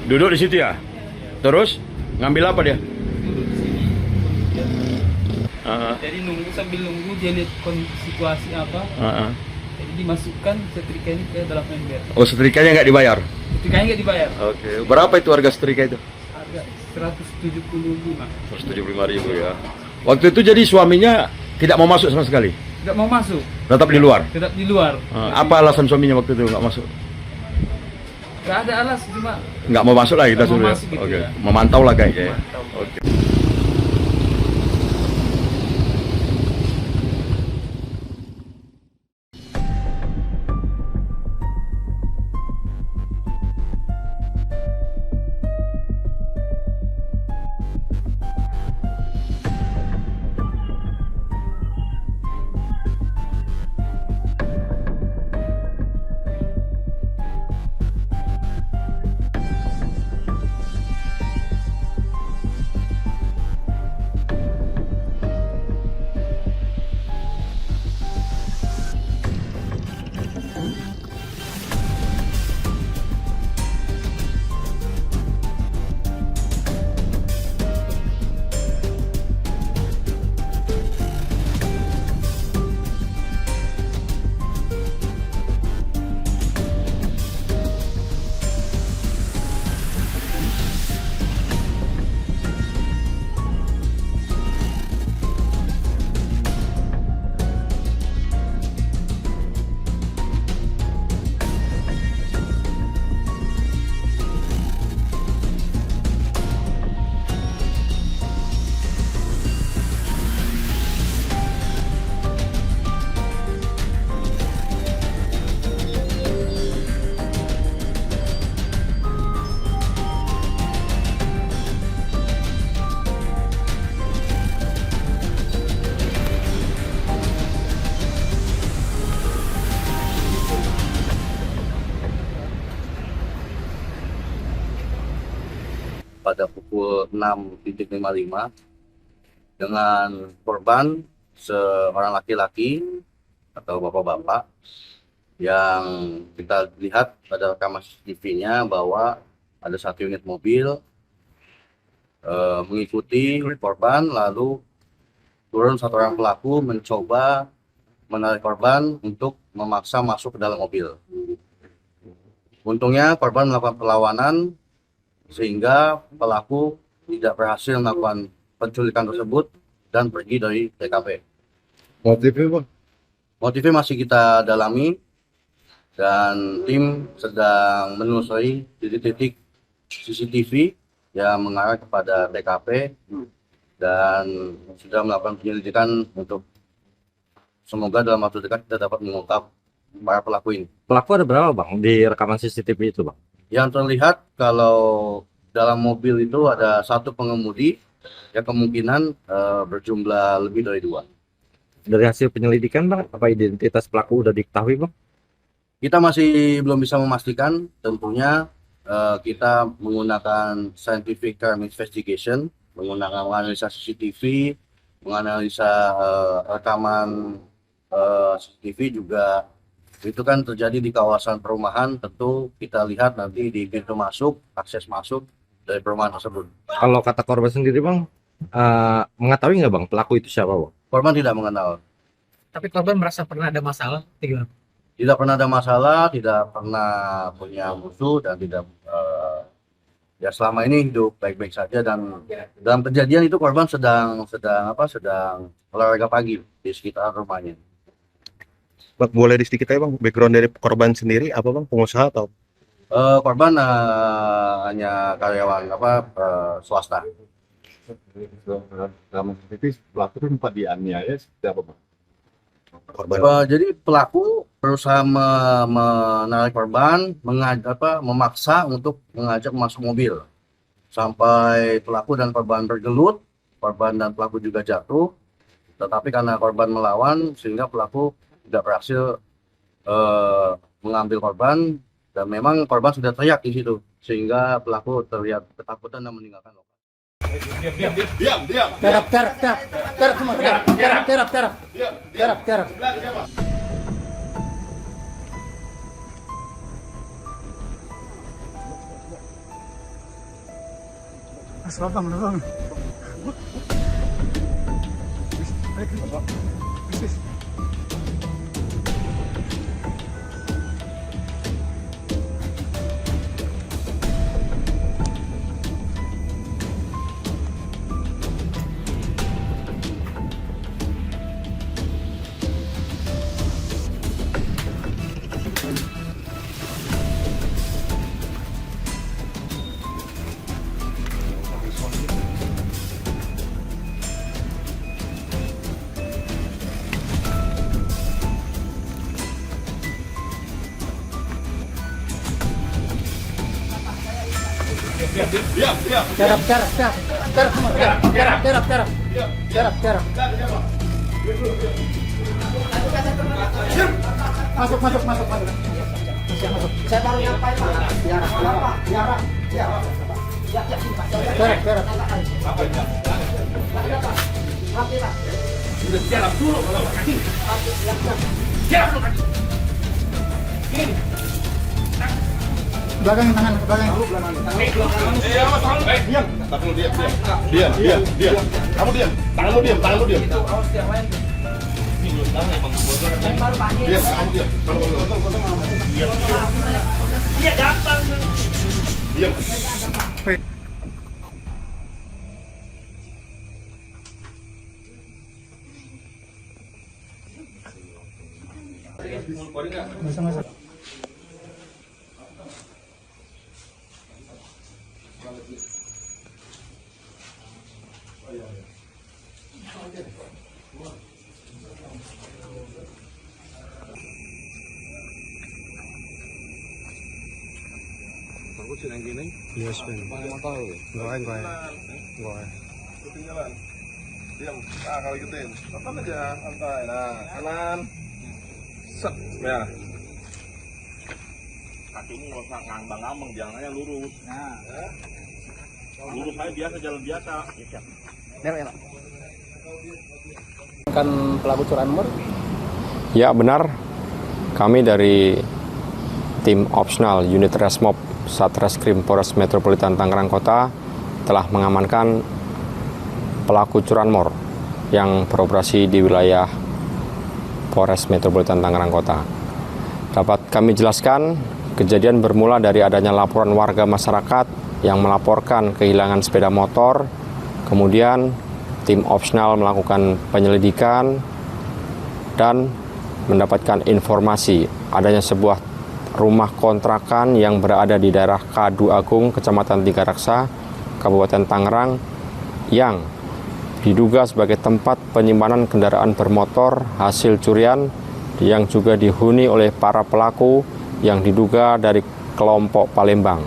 Duduk di situ ya. Terus ngambil apa dia? Duduk di sini. Jadi sambil nunggu dia lihat kondisi situasi apa. Jadi dimasukkan setrika ini ke dalam ember. Oh, setrikanya nggak dibayar? Setrikanya nggak dibayar. Oke. Berapa itu harga setrika itu? Harga 175. 175.000 ya. Waktu itu jadi suaminya tidak mau masuk sama sekali? Tidak mau masuk. Tetap di luar? Tetap di luar. Apa alasan suaminya waktu itu nggak masuk? Nggak ada alas, cuma Nggak mau masuk lah kita nggak mau suruh ya? masuk gitu Oke. ya. Memantau lah kayaknya ya? Memantau. Oke. Pada pukul 6.55 dengan korban seorang laki-laki atau bapak-bapak yang kita lihat pada rekaman CCTV-nya bahwa ada satu unit mobil mengikuti korban, lalu turun satu orang pelaku mencoba menarik korban untuk memaksa masuk ke dalam mobil. Untungnya korban melakukan perlawanan sehingga pelaku tidak berhasil melakukan penculikan tersebut dan pergi dari TKP. Motifnya Bang? Motifnya masih kita dalami dan tim sedang menelusuri titik-titik CCTV yang mengarah kepada TKP dan sudah melakukan penyelidikan untuk semoga dalam waktu dekat kita dapat mengungkap para pelaku ini. Pelaku ada berapa Bang di rekaman CCTV itu Bang? Yang terlihat kalau dalam mobil itu ada satu pengemudi yang kemungkinan berjumlah lebih dari 2. Dari hasil penyelidikan Bang, apa identitas pelaku udah diketahui Bang? Kita masih belum bisa memastikan, tentunya kita menggunakan scientific crime investigation, menggunakan menganalisa CCTV, menganalisa rekaman CCTV juga. Itu kan terjadi di kawasan perumahan, tentu kita lihat nanti di pintu masuk, akses masuk dari perumahan tersebut. Kalau kata korban sendiri Bang, mengetahui nggak Bang pelaku itu siapa Bang? Korban tidak mengenal. Tapi korban merasa pernah ada masalah, gimana? Tidak pernah ada masalah, tidak pernah punya musuh dan tidak ya selama ini hidup baik-baik saja. Dan dalam kejadian itu korban sedang olahraga pagi di sekitar rumahnya. Bang, boleh sedikit aja Bang, background dari korban sendiri apa Bang, pengusaha atau? Korban hanya karyawan swasta. Dalam CCTV pelaku itu sempat dianiaya seperti apa Bang? Korban. Jadi pelaku berusaha menarik korban, memaksa untuk mengajak masuk mobil. Sampai pelaku dan korban bergelut, korban dan pelaku juga jatuh. Tetapi karena korban melawan, sehingga pelaku tidak berhasil mengambil korban, dan memang korban sudah teriak di situ, sehingga pelaku terlihat ketakutan dan meninggalkan lokasi. Terap. Diam. Nah, kalau ikutin. Pelan aja, santai. Nah, kanan. Set. Ya. Kakimu nggak usah ngambang-ngambang, jalannya lurus. Nah. Ya. Lurus aja biasa, jalan biasa. Kan pelaku curanmor. Ya benar, kami dari tim opsional unit Resmob Satreskrim Polres Metropolitan Tangerang Kota telah mengamankan pelaku curanmor yang beroperasi di wilayah Polres Metropolitan Tangerang Kota. Dapat kami jelaskan, kejadian bermula dari adanya laporan warga masyarakat yang melaporkan kehilangan sepeda motor, kemudian tim opsional melakukan penyelidikan dan mendapatkan informasi adanya sebuah rumah kontrakan yang berada di daerah Kadu Agung, Kecamatan Tiga Raksa, Kabupaten Tangerang, yang diduga sebagai tempat penyimpanan kendaraan bermotor hasil curian yang juga dihuni oleh para pelaku yang diduga dari kelompok Palembang.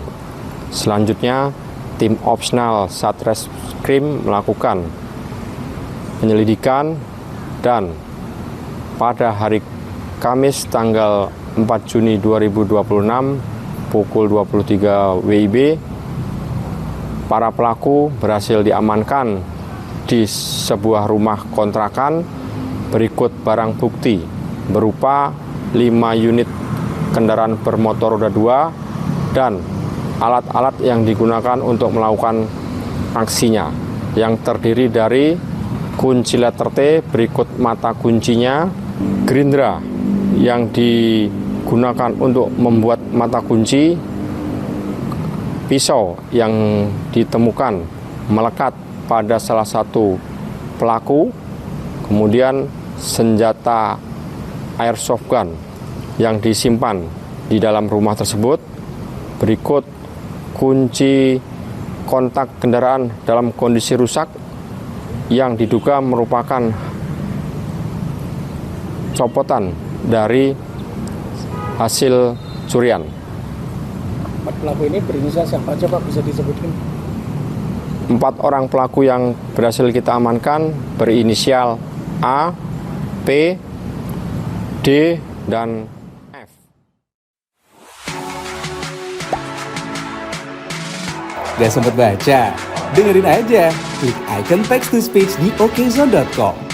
Selanjutnya, tim opsional Satreskrim melakukan penyelidikan dan pada hari Kamis tanggal 4 Juni 2026 pukul 23 WIB, para pelaku berhasil diamankan di sebuah rumah kontrakan berikut barang bukti berupa 5 unit kendaraan bermotor roda 2 dan alat-alat yang digunakan untuk melakukan aksinya, yang terdiri dari kunci letter T berikut mata kuncinya, gerindra yang digunakan untuk membuat mata kunci, pisau yang ditemukan melekat pada salah satu pelaku, kemudian senjata airsoft gun yang disimpan di dalam rumah tersebut, berikut kunci kontak kendaraan dalam kondisi rusak yang diduga merupakan copotan dari hasil curian. 4 pelaku ini berinisial siapa aja Pak, bisa disebutkan? 4 orang pelaku yang berhasil kita amankan berinisial A, P, D, dan F. Gak sempet baca? Dengerin aja, klik icon text to speech di okezone.com.